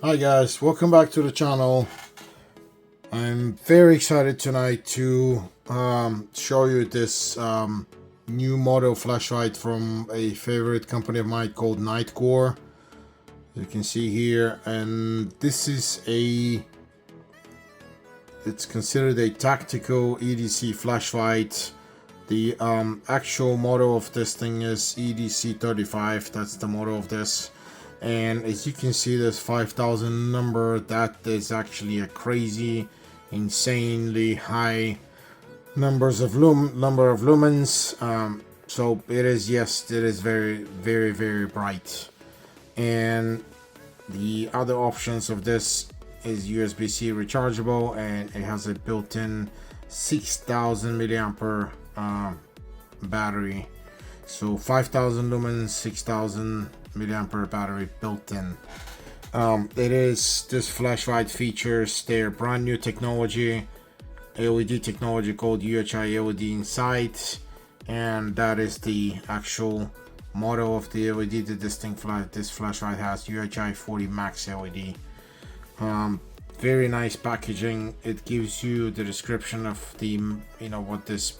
Hi guys, welcome back to the channel. I'm very excited tonight to show you this new model flashlight from a favorite company of mine called Nitecore. You can see here, and this is it's considered a tactical EDC flashlight. The actual model of this thing is EDC35. That's the model of this. And as you can see, this 5000 number, that is actually a crazy, insanely high number of lumens. So it is, yes, it is very, very, very bright. And the other options of this is USB-C rechargeable, and it has a built-in 6000 milliampere battery. So 5000 lumens, 6000 milliampere battery built in. This flashlight features their brand new technology, LED technology called UHI LED inside, and that is the actual model of the LED that this flashlight has. UHI 40 Max LED. Very nice packaging. It gives you the description of the what this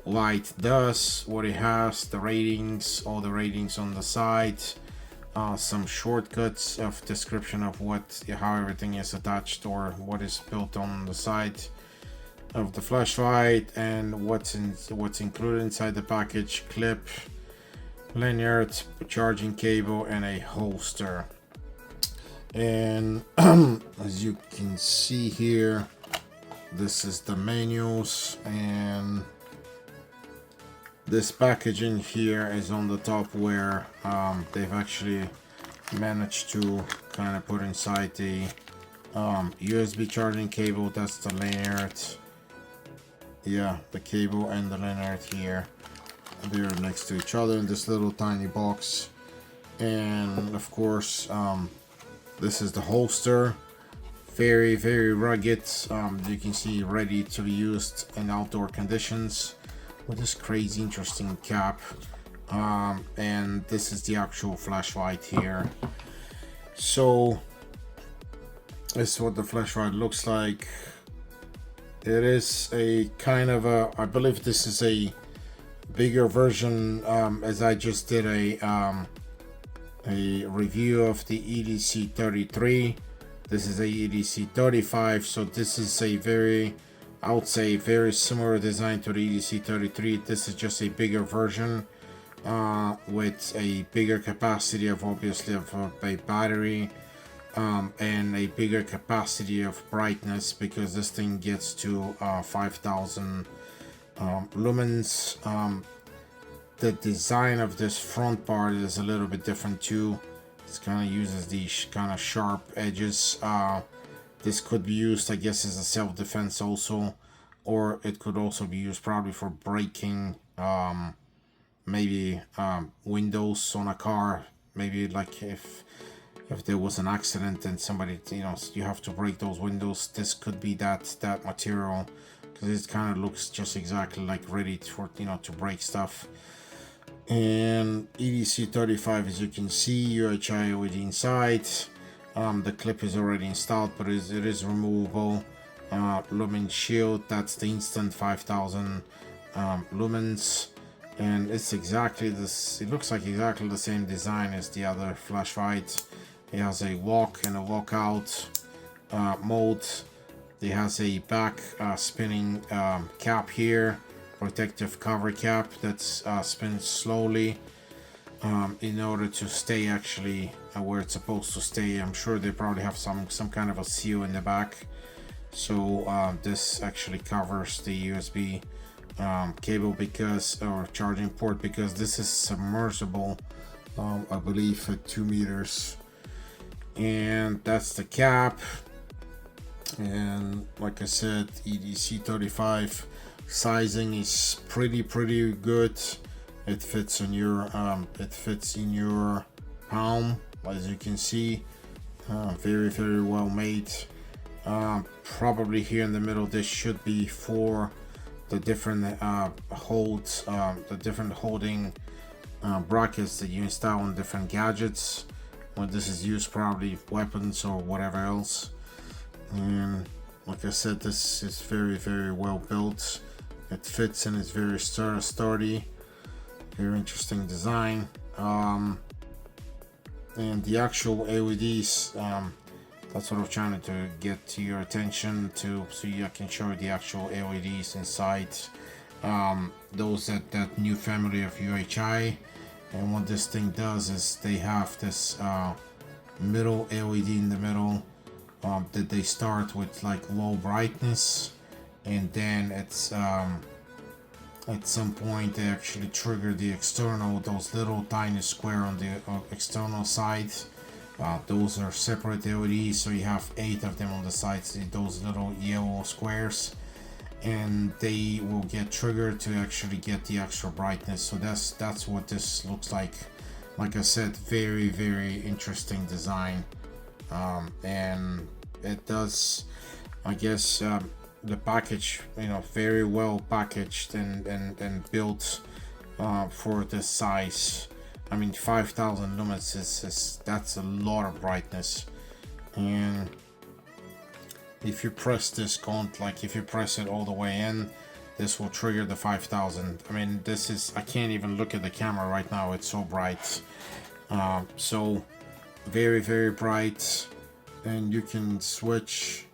light does, what it has, the ratings, all the ratings on the side, some shortcuts of description of how everything is attached or what is built on the side of the flashlight, and what's included inside the package: clip, linear charging cable, and a holster. And as you can see here, this is the manuals, and this packaging here is on the top where they've actually managed to kind of put inside the USB charging cable. That's the lanyard. Yeah, the cable and the lanyard here. They're next to each other in this little tiny box. And of course, this is the holster. Very, very rugged. You can see, ready to be used in outdoor conditions, with this crazy interesting cap. And this is the actual flashlight here. So this is what the flashlight looks like. It is a kind of a, I believe this is a bigger version, as I just did a review of the EDC33. This is a EDC35, so this is a very, I would say, very similar design to the EDC33. This is just a bigger version with a bigger capacity of, obviously, of a battery, and a bigger capacity of brightness, because this thing gets to 5000 lumens. The design of this front part is a little bit different too. It kind of uses these kind of sharp edges. This could be used, I guess, as a self-defense also, or it could also be used probably for breaking maybe windows on a car. Maybe like if there was an accident and somebody, you have to break those windows, this could be that material, because it kind of looks just exactly like ready for to break stuff. And EDC35, as you can see, UHI LED inside. The clip is already installed, but it is removable. Lumen shield, that's the instant 5000 lumens, and it's exactly this. It looks like exactly the same design as the other flashlight. It has a walk and a walk out mode. It has a back spinning cap here, protective cover cap that spins slowly in order to stay actually where it's supposed to stay. I'm sure they probably have some kind of a seal in the back, so this actually covers the USB cable, or charging port, because this is submersible, I believe at 2 meters. And that's the cap. And like I said, EDC35 sizing is pretty good. It fits in your palm, as you can see. Very well made. Probably here in the middle, this should be for the different holds, the different holding brackets that you install on different gadgets. when this is used, probably weapons or whatever else. And like I said, this is very well built. It fits and it's very sturdy. Very interesting design. And the actual LEDs, that's what I'm trying to get to your attention to, so I can show you the actual LEDs inside. Those that new family of UHI, and what this thing does is they have this middle LED in the middle that they start with like low brightness, and then it's at some point they actually trigger the external, those little tiny square on the external side. Those are separate LEDs, so you have 8 of them on the sides, those little yellow squares, and they will get triggered to actually get the extra brightness. So that's what this looks like. Like I said, very interesting design, and it does, I guess, the package, you know, very well packaged and built for this size. I mean, 5,000 lumens is that's a lot of brightness. And if you press this like if you press it all the way in, this will trigger the 5,000. I mean, this is, I can't even look at the camera right now, it's so bright. So very bright, and you can switch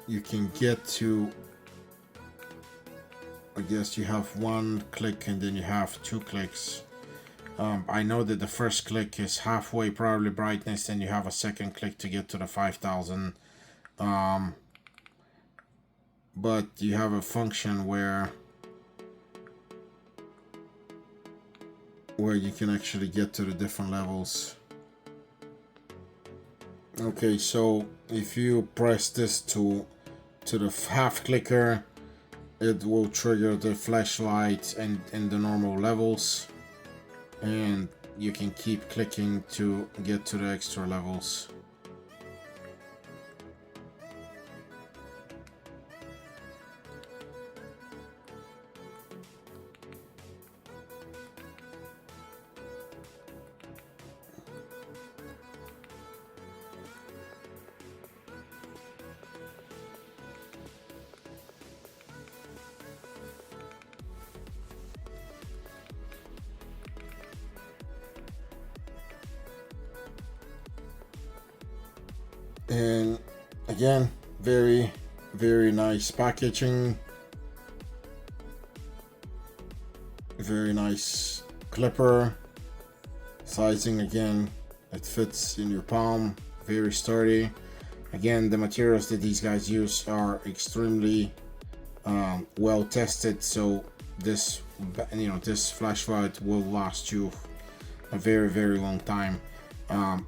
you can get to, I guess you have one click and then you have 2 clicks. I know that the first click is halfway probably brightness, and you have a second click to get to the 5,000. But you have a function where you can actually get to the different levels. Okay, so if you press this to the half clicker, it will trigger the flashlight and in the normal levels, and you can keep clicking to get to the extra levels. And again, very nice packaging, very nice clipper sizing. Again, it fits in your palm, very sturdy. Again, the materials that these guys use are extremely well tested, so this, you know, this flashlight will last you a very long time.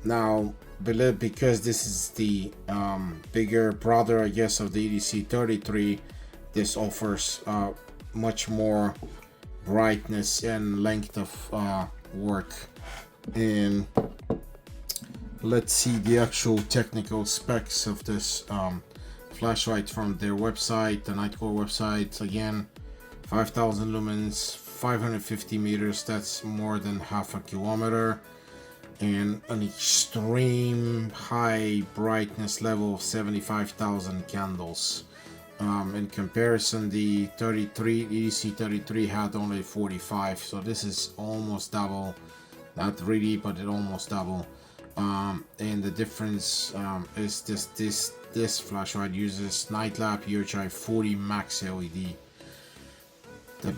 Now, because this is the bigger brother, I guess, of the EDC33, this offers much more brightness and length of work. And let's see the actual technical specs of this flashlight from their website, the Nitecore website. Again, 5,000 lumens, 550 meters, that's more than half a kilometer, and an extreme high brightness level of 75,000 candles. In comparison, the EDC33 had only 45, so this is almost double. Not really, but it almost double. And the difference is this flashlight uses Night Lab UHI 40 Max LED. The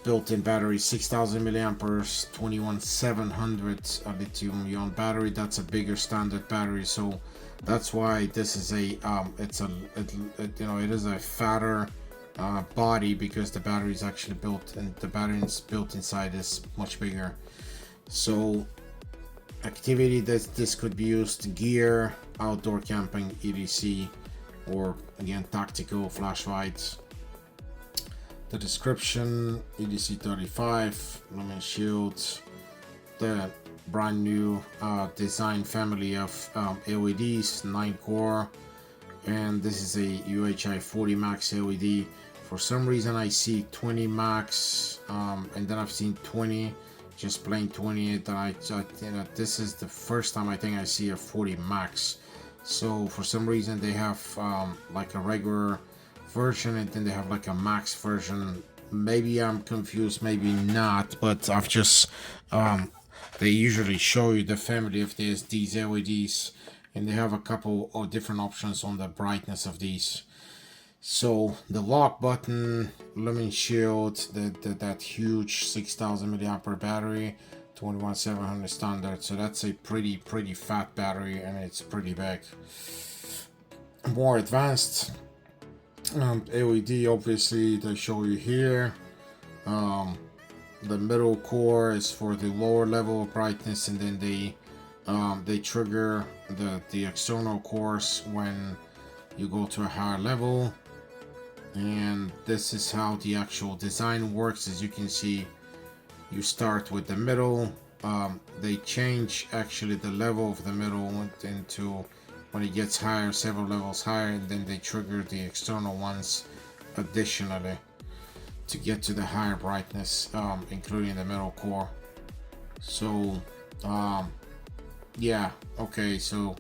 built-in battery, 6,000 milliamperes, 21700 lithium-ion battery. That's a bigger standard battery, so that's why this is a it is a fatter body, because the battery is actually built, and the battery is built inside is much bigger. So activity that this could be used: gear, outdoor camping, EDC, or again tactical flashlights. The description: EDC35 Lumen shields, the brand new design family of LEDs, 9 core, and this is a UHI 40 Max LED For some reason I see 20 max, and then I've seen 20, just plain 20. Then you know, this is the first time I think I see a 40 max. So for some reason they have like a regular version, and then they have like a max version. Maybe I'm confused, maybe not, but I've just they usually show you the family of these LEDs, and they have a couple of different options on the brightness of these. So the lock button, lumen shield, that huge 6000 milliampere battery, 21700 standard. So that's a pretty fat battery, and it's pretty big. More advanced LED, obviously they show you here. The middle core is for the lower level of brightness, and then they trigger the external cores when you go to a higher level. And this is how the actual design works. As you can see, you start with the middle. They change actually the level of the middle into when it gets higher, several levels higher, and then they trigger the external ones additionally to get to the higher brightness, including the middle core. So yeah, okay, so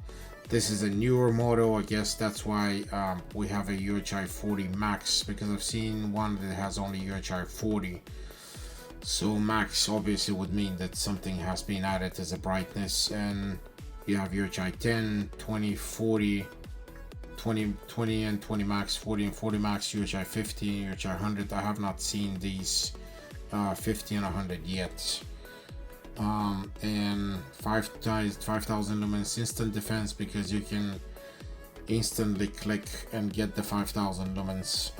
this is a newer model. I guess that's why we have a UHI 40 max, because I've seen one that has only UHI 40. So max obviously would mean that something has been added as a brightness, and you have UHI 10, 20, 40, 20 and 20 max, 40 and 40 max, UHI 50, UHI 100. I have not seen these 50 and 100 yet. And 5000 lumens instant defense, because you can instantly click and get the 5000 lumens.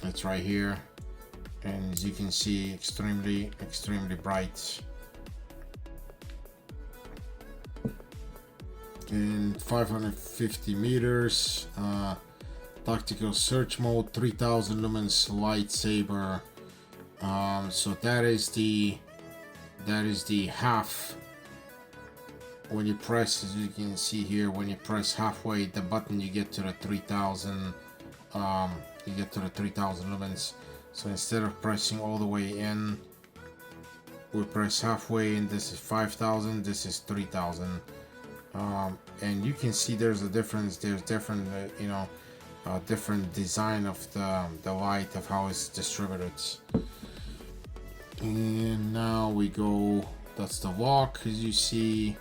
It's right here, and as you can see, extremely bright. And 550 meters, tactical search mode, 3000 lumens lightsaber. So that is the half. When you press, as you can see here, when you press halfway the button, you get to the 3000. You get to the 3000 lumens. So instead of pressing all the way in, we press halfway, and this is 5000. This is 3000. And you can see there's a difference. There's different, different design of the light, of how it's distributed. And now we go, that's the lock, as you see,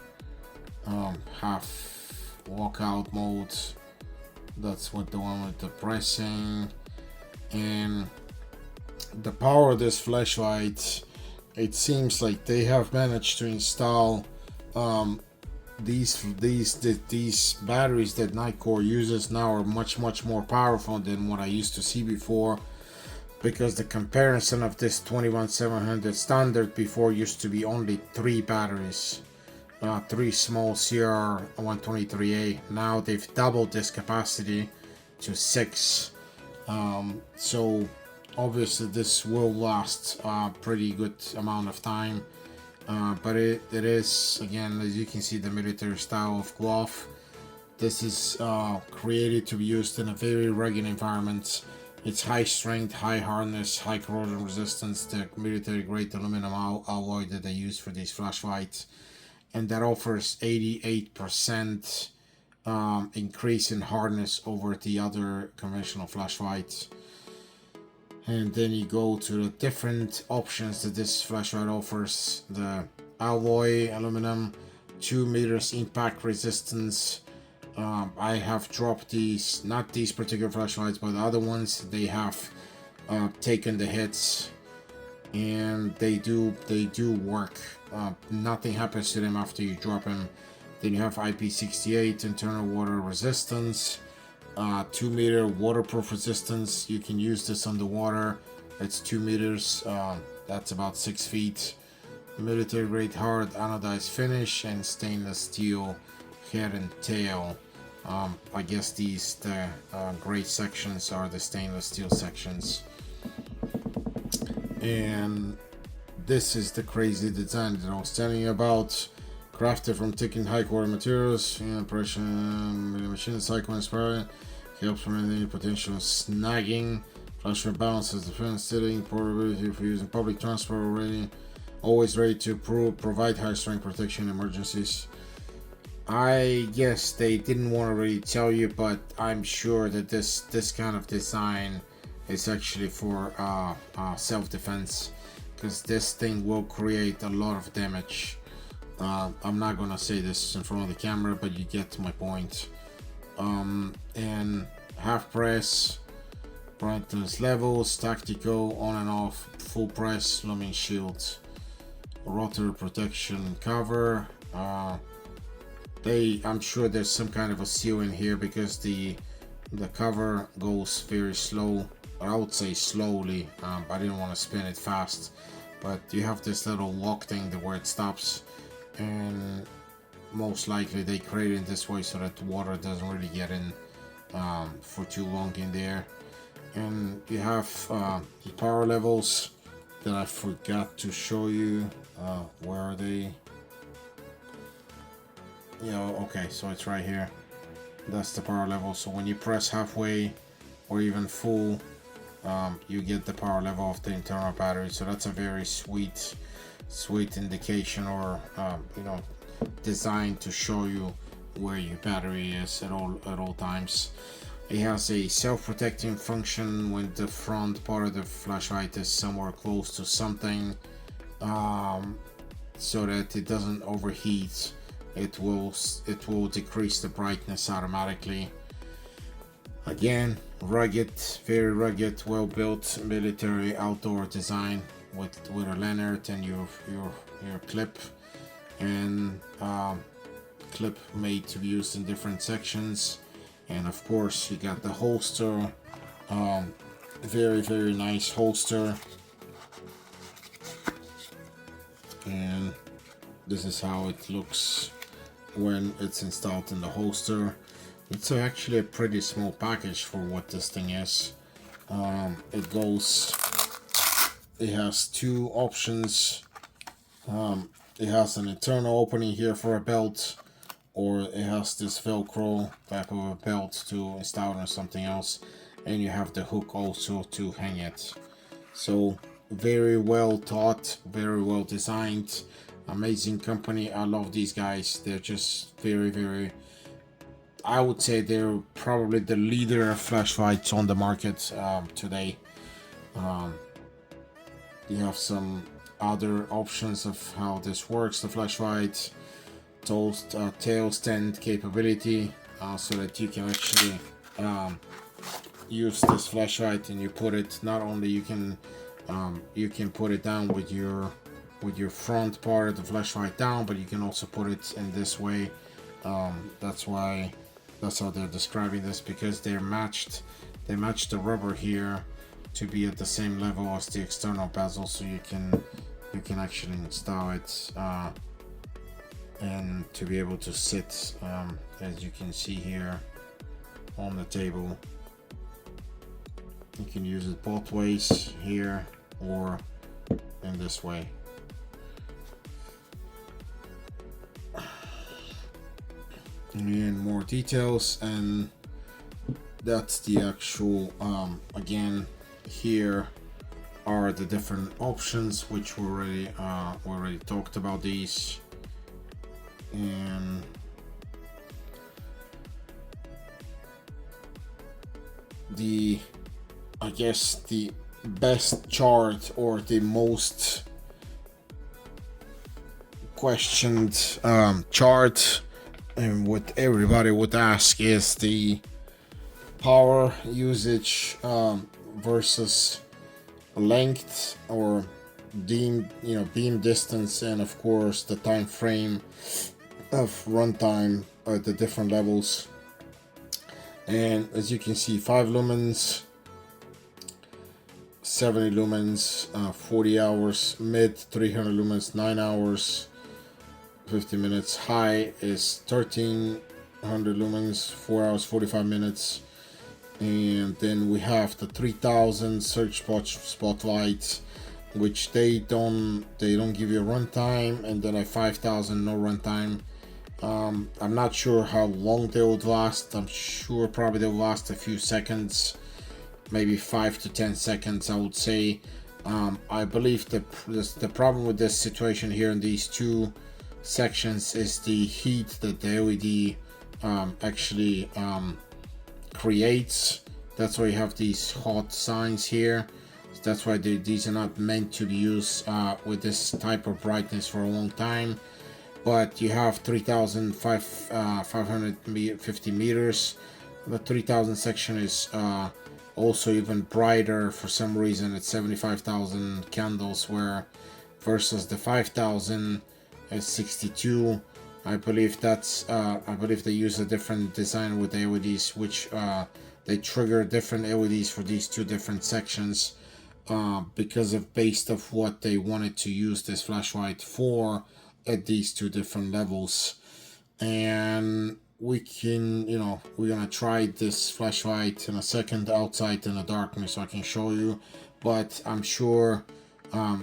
half walkout mode. That's what the one with the pressing. And the power of this flashlight, it seems like they have managed to install these batteries that Nitecore uses now are much more powerful than what I used to see before. Because the comparison of this 21700 standard before used to be only 3 batteries, 3 small CR123A. Now they've doubled this capacity to 6. So obviously this will last a pretty good amount of time, but it is, again, as you can see, the military style of glove. This is created to be used in a very rugged environment. It's high strength, high hardness, high corrosion resistance, the military grade aluminum alloy that they use for these flashlights, and that offers 88% increase in hardness over the other conventional flashlights. And then you go to the different options that this flashlight offers. The alloy aluminum, 2 meters impact resistance. I have dropped these, not these particular flashlights, but the other ones. They have taken the hits, and they do work. Nothing happens to them after you drop them. Then you have IP68 internal water resistance, 2 meter waterproof resistance. You can use this underwater. It's 2 meters. That's about 6 feet. Military grade hard anodized finish, and stainless steel head and tail. I guess the gray sections are the stainless steel sections. And this is the crazy design that I was telling you about. Crafted from thick and high quality materials, pressure machine cycle inspired, helps prevent any potential snagging Flashlight balances defense setting, portability for using public transport already. Always ready to provide high strength protection in emergencies. I guess they didn't want to really tell you, but I'm sure that this kind of design is actually for self-defense, because this thing will create a lot of damage. I'm not gonna say this in front of the camera, but you get my point. And half press, brightness levels, tactical, on and off, full press, Lumens shield, rotor protection cover. I'm sure there's some kind of a seal in here, because the cover goes very slow. I would say slowly. I didn't want to spin it fast, but you have this little lock thing where it stops, and most likely they created it this way so that water doesn't really get in for too long in there. And you have the power levels that I forgot to show you. Where are they? Yeah, okay, so it's right here. That's the power level. So when you press halfway or even full, you get the power level of the internal battery. So that's a very sweet indication, or designed to show you where your battery is at all times. It has a self-protecting function when the front part of the flashlight is somewhere close to something, so that it doesn't overheat. It will decrease the brightness automatically. Again, rugged, very rugged, well built military outdoor design with a lanyard and your clip, and clip made to be used in different sections. And of course you got the holster, very nice holster, and this is how it looks when it's installed in the holster. It's actually a pretty small package for what this thing is. It has two options. It has an internal opening here for a belt, or it has this Velcro type of a belt to install it on something else, and you have the hook also to hang it. So very well thought, very well designed, amazing company. I love these guys. They're just very, I would say they're probably the leader of flashlights on the market today. You have some other options of how this works. The flashlight tail stand capability, so that you can actually use this flashlight, and you put it, not only you can put it down with your front part of the flashlight down, but you can also put it in this way. That's how they're describing this, because they match the rubber here to be at the same level as the external bezel, so you can actually install it and to be able to sit, as you can see here, on the table. You can use it both ways, here or in this way. And more details, and that's the actual again, here are the different options, which we already talked about these. And I guess the best chart, or the most questioned chart, and what everybody would ask, is the power usage versus length, or beam distance, and of course the time frame of runtime at the different levels. And as you can see, 5 lumens, 70 lumens, 40 hours, mid 300 lumens, 9 hours, 50 minutes, high is 1300 lumens, 4 hours 45 minutes. And then we have the 3000 search spotlights, which they don't give you a runtime, and then a 5000 no runtime. I'm not sure how long they would last. I'm sure probably they'll last a few seconds, maybe 5 to 10 seconds, I would say. I believe the problem with this situation here in these two sections is the heat that the LED actually creates. That's why you have these hot signs here. So that's why these are not meant to be used with this type of brightness for a long time. But you have 3,550 meters. The 3000 section is also even brighter. For some reason it's 75,000 candles, where versus the 5,000 is 62. I believe that's I believe they use a different design with the LEDs, which they trigger different LEDs for these two different sections because of based of what they wanted to use this flashlight for at these two different levels. And we can, we're gonna try this flashlight in a second outside in the darkness so I can show you, but I'm sure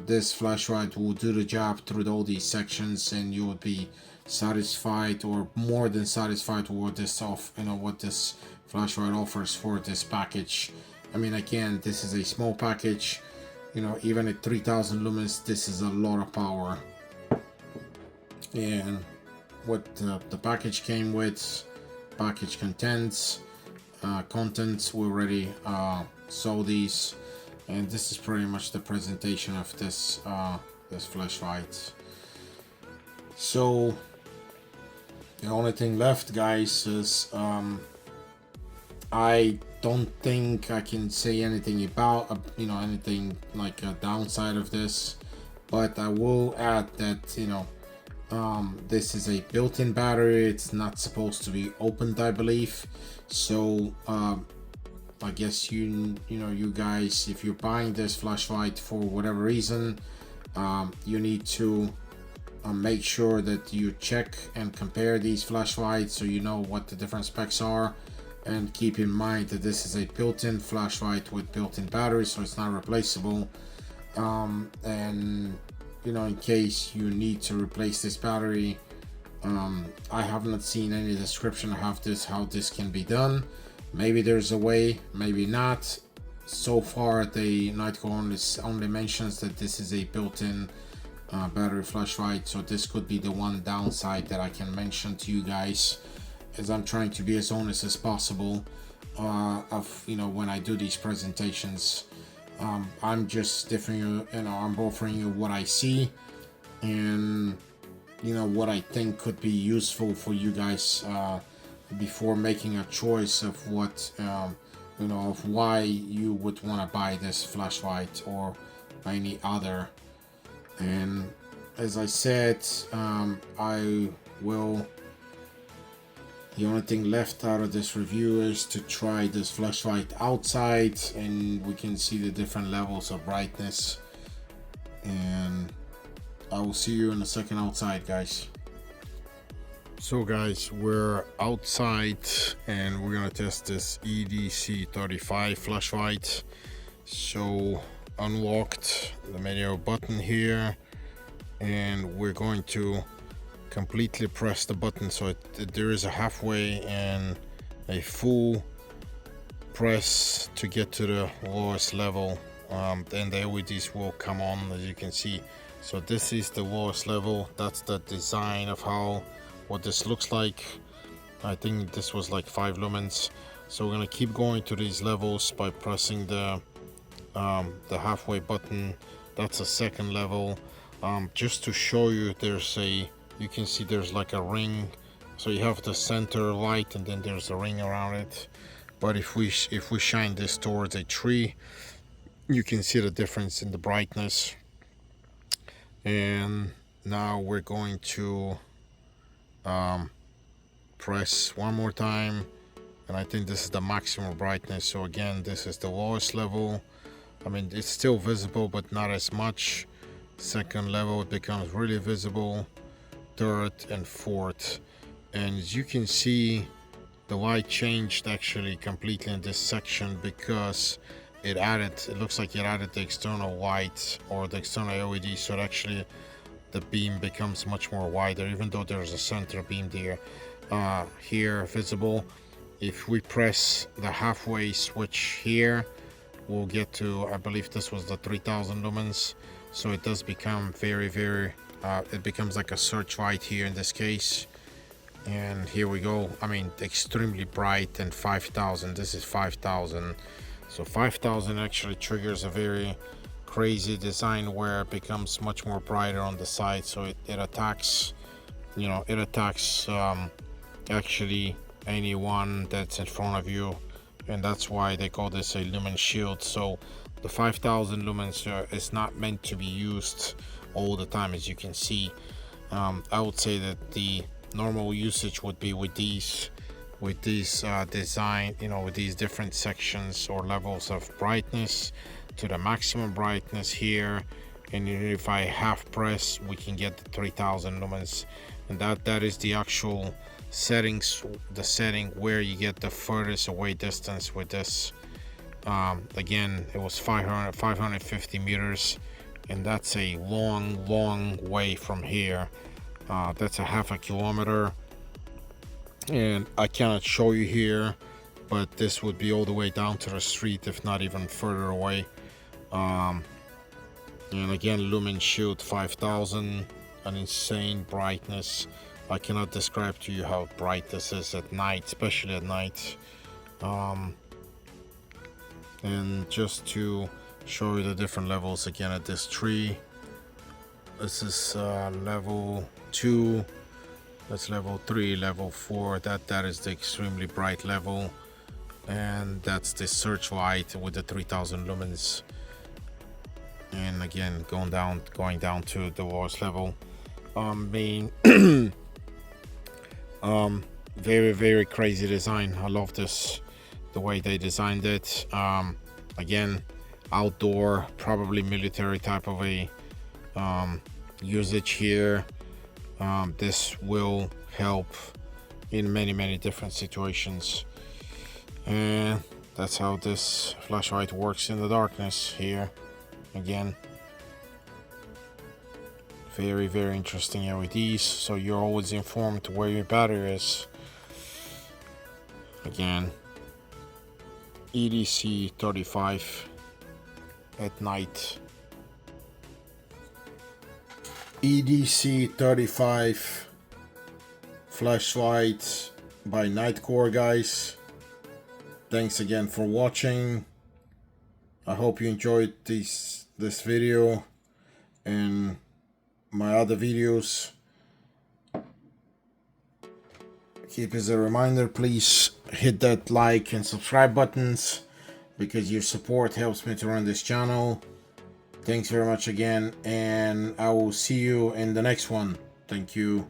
this flashlight will do the job through all these sections, and you will be satisfied, or more than satisfied, with this what this flashlight offers for this package. I mean, again, this is a small package, even at 3000 lumens, this is a lot of power. And what the package came with, package contents, we already saw these, and this is pretty much the presentation of this this flashlight. So the only thing left, guys, is I don't think I can say anything about anything like a downside of this, but I will add that this is a built-in battery. It's not supposed to be opened, I believe. So I guess you guys, if you're buying this flashlight for whatever reason, you need to make sure that you check and compare these flashlights so you know what the different specs are, and keep in mind that this is a built-in flashlight with built-in battery, so it's not replaceable. And in case you need to replace this battery, I have not seen any description of how this can be done. Maybe there's a way, maybe not. So far the Nitecore only mentions that this is a built-in battery flashlight, so this could be the one downside that I can mention to you guys, as I'm trying to be as honest as possible of when I do these presentations. I'm just different, I'm offering you what I see, and what I think could be useful for you guys before making a choice of what of why you would want to buy this flashlight or any other. And as I said, the only thing left out of this review is to try this flashlight outside, and we can see the different levels of brightness. And I will see you in a second outside, guys. So guys, we're outside and we're gonna test this EDC35 flashlight. So unlocked the menu button here, and we're going to completely press the button, so there is a halfway and a full press to get to the lowest level. Then the LEDs will come on, as you can see. So this is the lowest level. That's the design of what this looks like. I think this was like 5 lumens. So we're gonna keep going to these levels by pressing the halfway button. That's a second level. Just to show you, you can see there's like a ring, so you have the center light and then there's a ring around it. But if we shine this towards a tree, you can see the difference in the brightness. And now we're going to press one more time, and I think this is the maximum brightness. So again, this is the lowest level. I mean, it's still visible but not as much. Second level, it becomes really visible. Third and fourth, and as you can see, the light changed actually completely in this section because it looks like it added the external light or the external LED, so actually the beam becomes much more wider, even though there's a center beam there here visible. If we press the halfway switch here, we'll get to, I believe this was the 3000 lumens, so it does become very it becomes like a searchlight here in this case. And here we go. I mean, extremely bright. And 5000, this is 5000, so 5000 actually triggers a very crazy design where it becomes much more brighter on the side, so it attacks, you know, it attacks actually anyone that's in front of you, and that's why they call this a lumen shield. So the 5000 lumens is not meant to be used all the time, as you can see. I would say that the normal usage would be with these design, you know, with these different sections or levels of brightness to the maximum brightness here, and if I half press, we can get the 3000 lumens, and that is the actual settings, the setting where you get the furthest away distance with this. Again, it was 550 meters, and that's a long way from here. That's a half a kilometer, and I cannot show you here, but this would be all the way down to the street, if not even further away. And again, lumen shield 5000, an insane brightness. I cannot describe to you how bright this is at night, especially at night. And just to show you the different levels again at this tree, this is level 2, that's level 3, level 4, that is the extremely bright level, and that's the searchlight with the 3000 lumens. And again, going down to the lowest level. Being very crazy design. I love this, the way they designed it. Again, outdoor, probably military type of a usage here. This will help in many different situations, and that's how this flashlight works in the darkness here. Again, very interesting LEDs, so you're always informed where your battery is. Again, EDC35 at night. EDC35 flashlight by Nitecore, guys. Thanks again for watching. I hope you enjoyed this video and my other videos. Keep as a reminder, please hit that like and subscribe buttons, because your support helps me to run this channel. Thanks very much again, and I will see you in the next one. Thank you.